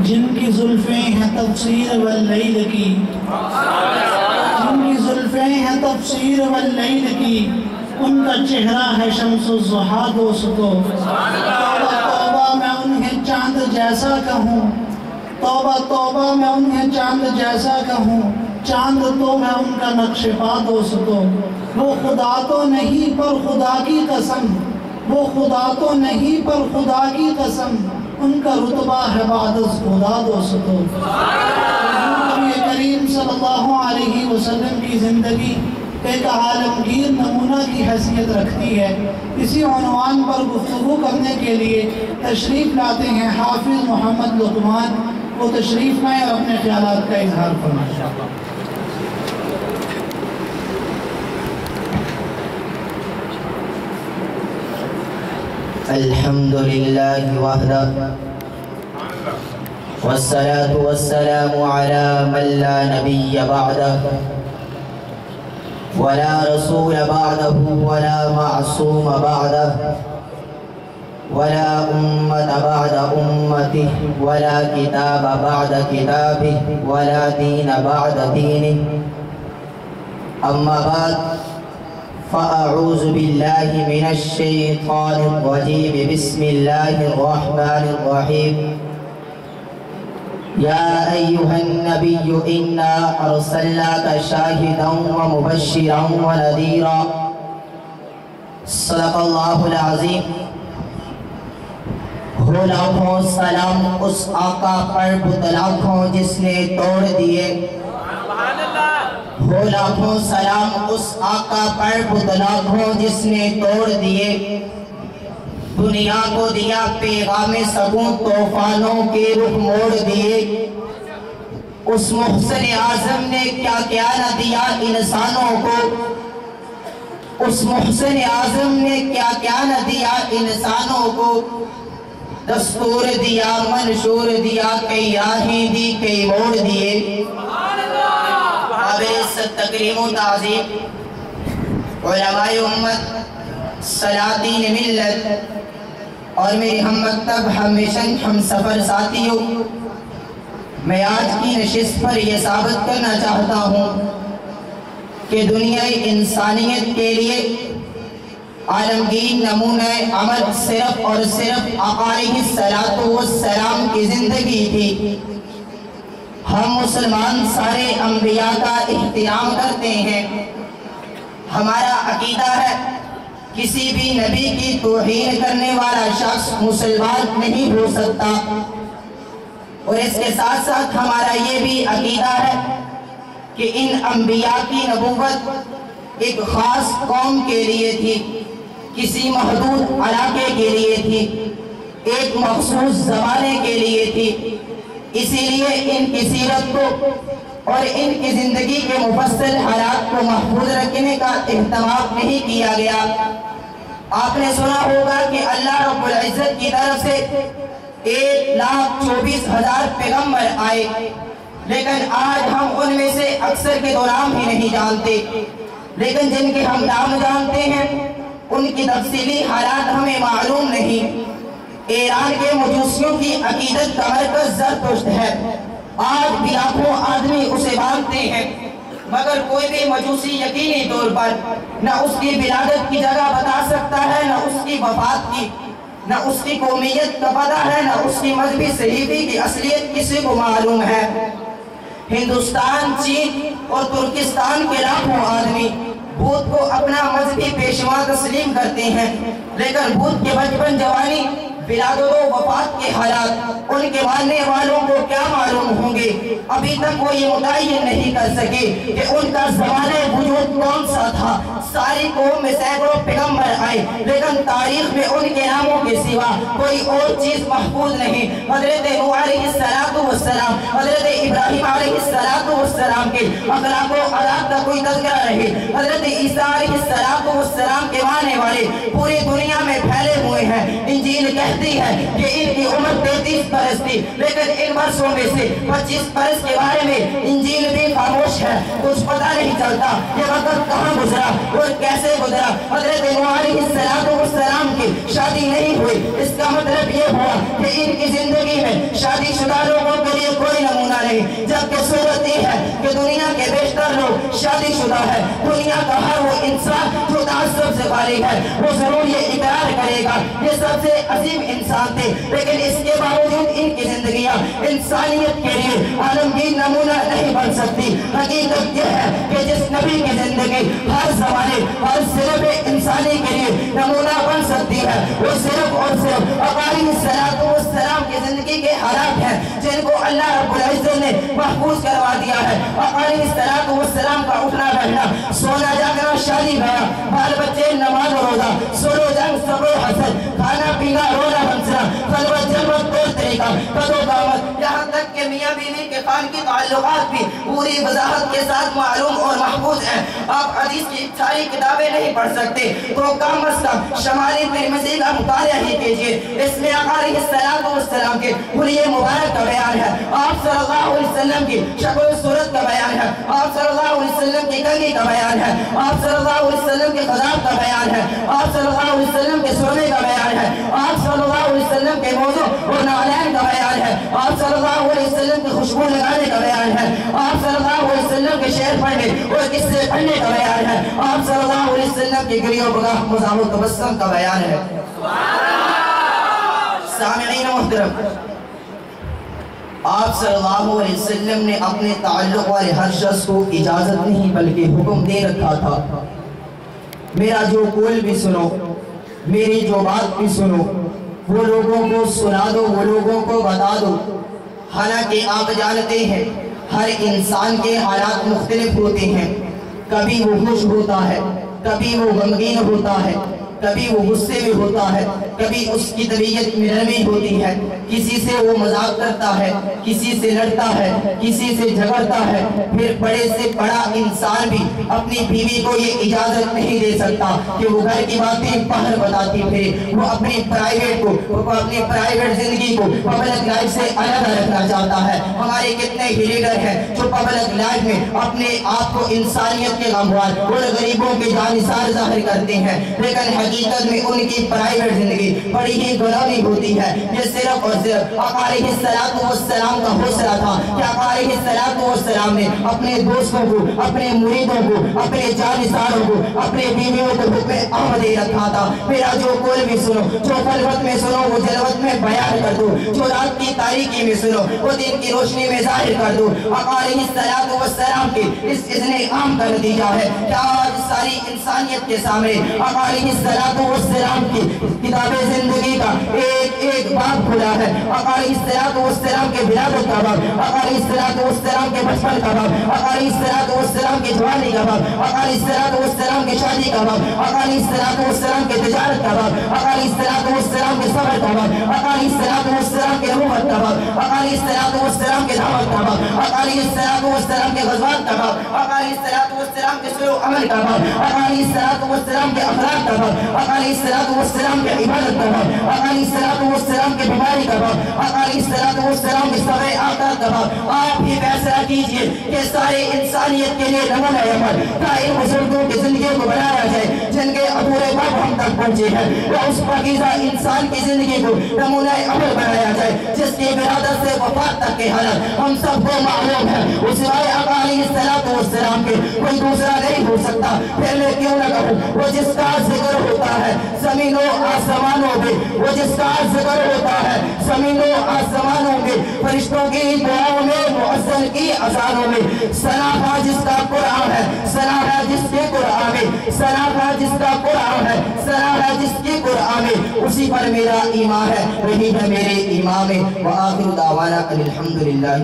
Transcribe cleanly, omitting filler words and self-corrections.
جن کی زلفیں ہیں تفسیر واللیل کی، جن کی زلفیں ہیں تفسیر واللیل کی، ان کا چہرہ ہے شمس الضحیٰ دوستو۔ توبہ توبہ میں انہیں چاند جیسا کہوں، توبہ توبہ میں انہیں چاند جیسا کہوں، چاند تو میں ان کا نقش پا دوستو۔ وہ خدا تو نہیں پر خدا کی قسم، وہ خدا تو نہیں پر خدا کی قسم، ان کا رتبہ ہے بعد از خدا دوستو۔ نبی کریم صلی اللہ علیہ وسلم کی زندگی ایک عالمگیر نمونہ کی حیثیت رکھتی ہے۔ اسی عنوان پر گفتگو کرنے کے لیے تشریف لاتے ہیں حافظ محمد لقمان۔ وہ تشریف لائیں اور اپنے خیالات کا اظہار فرمائیں۔ الحمدللہ وحدہ والصلاة والسلام على من لا نبی بعدہ ولا رسول بعدہ ولا معصوم بعدہ ولا امت بعد امتہ ولا کتاب بعد کتابہ ولا دین بعد دینہ۔ اما بعد فأعوذ باللہ من الشیطان الرجیم بسم اللہ الرحمن الرحیم۔ یا ایہا النبی انا ارسلناک شاہدا ومبشرا ونذیرا۔ صدق اللہ العظیم۔ ہو لاکھوں سلام اس آقا پر بت لاکھوں جس نے توڑ دیے، ہو لاکھوں سلام اس آقا پر بت لاکھوں جس نے توڑ دیے، دنیا کو دیا پیغام سکون طوفانوں کے رخ موڑ دیے۔ اس محسن اعظم نے کیا کیا نہ دیا انسانوں کو، اس محسن اعظم نے کیا کیا نہ دیا انسانوں کو، دستور دیا منشور دیا کئی راہیں دی کئی موڑ دیے۔ تکریم و تعظیم علماء امت سلاطین ملت اور میری ہم مکتب ہمیشن ہم سفر ساتھیوں، میں آج کی نشست پر یہ ثابت کرنا چاہتا ہوں کہ دنیا انسانیت کے لیے عالمگیر نمونہ عمل صرف اور صرف آقا علیہ السلام کی زندگی تھی۔ ہم مسلمان سارے انبیاء کا احترام کرتے ہیں، ہمارا عقیدہ ہے کسی بھی نبی کی توہین کرنے والا شخص مسلمان نہیں ہو سکتا، اور اس کے ساتھ ساتھ ہمارا یہ بھی عقیدہ ہے کہ ان انبیاء کی نبوت ایک خاص قوم کے لیے تھی، کسی محدود علاقے کے لیے تھی، ایک مخصوص زمانے کے لیے تھی۔ اسی لیے ان کی سیرت کو اور ان کی زندگی کے مفصل حالات کو محفوظ رکھنے کا اہتمام نہیں کیا گیا۔ آپ نے سنا ہوگا کہ اللہ رب العزت کی طرف سے 1,24,000 پیغمبر آئے، لیکن آج ہم ان میں سے اکثر کے نام ہی نہیں جانتے، لیکن جن کے ہم نام جانتے ہیں ان کی تفصیلی حالات ہمیں معلوم نہیں۔ ایران کے مجوسیوں کی عقیدت کا مرکز زرتشت ہے، آج بھی لاکھوں آدمی اسے مانتے ہیں، مگر کوئی بھی مجوسی یقینی طور پر نہ اس کی ولادت کی جگہ بتا سکتا ہے، نہ اس کی وفات کی، نہ اس کی قومیت کا پتہ ہے، نہ اس کی مذہبی صحیفے کی اصلیت کسی کو معلوم ہے۔ ہندوستان، چین اور ترکستان کے لاکھوں آدمی بھوت کو اپنا مذہبی پیشوا تسلیم کرتے ہیں، لیکن بھوت کے بچپن جوانی ولادت و وفات کے حالات ان کے ماننے والوں کو کیا معلوم ہوں گے؟ ابھی تک وہ یہ متعین نہیں کر سکے کہ ان کا زمانہ وجود کون سا تھا۔ ساری قوم میں سینکڑوں پیغمبر آئے، لیکن تاریخ میں ان کے ناموں کے سوا کوئی اور چیز محفوظ نہیں۔ حضرت نوح علیہ السلام، حضرت ابراہیم علیہ السلام کے اخلاق و آداب کا کوئی تذکرہ رہے، حضرت عیسیٰ علیہ السلام کے ماننے والے پوری دنیا میں پھیلے ہوئے ہیں۔ انجیل کہتی ہے کہ ان کی عمر 33 برس تھی، لیکن ان برسوں میں سے 25 برس کے بارے میں انجیل بھی خاموش ہے، کچھ پتہ نہیں چلتا یہ وقت کہاں گزرا اور کیسے گزرا۔ حضرت نوح علیہ السلام کی شادی نہیں ہوئی، اس کا مطلب یہ ہوا کہ ان کی زندگی میں ہے، شادی شدہ لوگوں کے لیے کوئی نمونہ نہیں، جبکہ صورت یہ ہے کہ دنیا کے بیشتر لوگ شادی شدہ ہے۔ دنیا کا ہر وہ انسان جو تعصب سے خالی ہے وہ ضرور یہ اقرار کرے گا یہ سب سے عظیم انسان تھے، لیکن اس کے باوجود ان کی زندگیاں انسانیت کے لیے عالمگیر نمونہ نہیں بن سکتی۔ حقیقت یہ ہے کہ جس نبی کی زندگی ہر زمانے ہر صرف انسانی کے لیے نمونہ بن سکتی ہے وہ صرف اور صرف آقا علیہ السلام کی زندگی کے حالات ہیں جن کو اللہ رب العزت نے محفوظ کروا دیا ہے۔ آقا علیہ السلام کا اٹھنا بیٹھنا، سونا جاگنا، شادی بیاہ، بال بچے، نماز و روزہ، سلو جنگ، صبر و حسد، کھانا پینا، رونا ہنسنا، خلوت جلوت طور طریقہ، قد و قامت، یہاں تک کہ میاں بیوی کے خانگی تعلقات بھی پوری وضاحت کے ساتھ معلوم اور محفوظ ہیں۔ آپ حدیث کی ساری کتابیں نہیں پڑھ سکتے تو کم از کم شمالی ترمذی کا مطالعہ ہی کیجئے، اس میں آقا علیہ السلام کے حلیے مبارک کا بیان ہے، آپ صلی اللہ علیہ وسلم کی شکل و صورت کا بیان ہے، آپ صلی اللہ علیہ وسلم کی کنگھی کا بیان ہے، آپ صلی اللہ علیہ وسلم کے خضاب کا بیان ہے، آپ صلی اللہ علیہ وسلم کے سرمے کا بیان ہے، آپ صلی اللہ علیہ وسلم کے موضوع اور نعلین کا بیان ہے، آپ صلی اللہ علیہ وسلم کی خوشبو لگانے کا بیان ہے، آپ صلی اللہ علیہ وسلم کے شعر پڑھنے اور قصے پڑھنے کا بیان ہے، آپ صلی اللہ علیہ وسلم کی گریہ و بگاہ مزاح و تبسم کا بیان ہے۔ سامعین محترم، آپ صلی اللہ علیہ وسلم نے اپنے تعلق والے ہر شخص کو اجازت نہیں بلکہ حکم دے رکھا تھا، میرا جو قول بھی سنو، میری جو بات بھی سنو، وہ لوگوں کو سنا دو، وہ لوگوں کو بتا دو۔ حالانکہ آپ جانتے ہیں ہر انسان کے حالات مختلف ہوتے ہیں، کبھی وہ خوش ہوتا ہے، کبھی وہ غمگین ہوتا ہے، کبھی وہ غصے میں ہوتا ہے، کبھی اس کی طبیعت میں نرمی ہوتی ہے، کسی سے وہ مذاق کرتا ہے، کسی سے لڑتا ہے، کسی سے جھگڑتا ہے۔ پھر بڑے سے بڑا انسان بھی اپنی بیوی کو یہ اجازت نہیں دے سکتا کہ وہ گھر کی باتیں باہر بتاتی پھرے، وہ اپنی پرائیویٹ زندگی کو پبلک لائف سے الگ رکھنا چاہتا ہے۔ ہمارے کتنے ہی لیڈر ہیں جو پبلک لائف میں اپنے آپ کو انسانیت کے غمخوار اور غریبوں کے جانثار ظاہر کرتے ہیں، لیکن حقیقت میں ان کی پرائیویٹ زندگی بڑی ہی گناہی ہوتی ہے۔ یہ صرف اور صرف آقا علیہ السلام کا حوصلہ تھا کہ آقا علیہ السلام نے اپنے دوستوں کو، اپنے مریدوں کو، اپنے جانثاروں کو، اپنے بیویوں کو حکم احمد دے رکھا تھا۔ میرا جو قول بھی سنو، جو خلوت میں سنو وہ جلوت میں بیان کر دو، جو رات کی تاریکی میں سنو وہ دن کی روشنی میں ظاہر کر دو۔ آقا علیہ السلام کے اس اذن عام کا نتیجہ ہے کہ آج ساری انسانیت کے سامنے آقا علیہ السلام کی کتاب زندگی کا ایک باب کھلا ہے۔ آقا علیہ السلام کے ولادت کا باب، آقا علیہ السلام کے بچپن کا باب، آقا علیہ السلام کی جوانی کا باب، آقا علیہ السلام کی شادی کا باب، آقا علیہ السلام کے تجارت کا باب، آقا علیہ السلام کے صبر کا باب، آقا علیہ السلام کے نبوت کا باب، آقا علیہ السلام کے دعوت کا باب، آقا علیہ السلام کے غزوات کا باب، آقا علیہ السلام کے سلوک عمل کا باب، آقا علیہ السلام کے اخلاق کا باب، آقا علیہ السلام کے عبادت کا باب، آقا علیہ السلام کے بیماری کا باب، آقا علیہ السلام کے سبع آداب کا باب۔ آپ ہی فیصلہ کیجئے کہ سارے انسانیت کے لیے نمونہ عمل کا ان بزرگوں کی زندگی کو بنایا جائے جن کے ابورے باب ہم تک پہنچے ہیں، یا اس پاکیزہ انسان کی زندگی کو نمونہ عمل بنایا جائے جس کی ولادت سے وفات تک کے حالت ہم سب کو معلوم ہے، اس سوائے آقا علیہ السلام کے کوئی دوسرا نہیں ہو سکتا۔ پھر میں کیوں نہ کہوں وہ جس کا ذکر ہوتا ہے زمین و آسمانوں میں، وہ جس کا ذکر ہوتا ہے زمین و آسمانوں میں، فرشتوں کی دعاؤں میں، مؤذن کی اذانوں میں، ثنا ہے جس کا قرآن ہے، ثنا ہے جس کے قرآن میں، ثنا ہے جس کا قرآن ہے، ثنا ہے جس کے قرآن میں، اسی پر میرا ایمان ہے، وہی ہے میرے امام۔ وآخر دعوانا الحمدللہ۔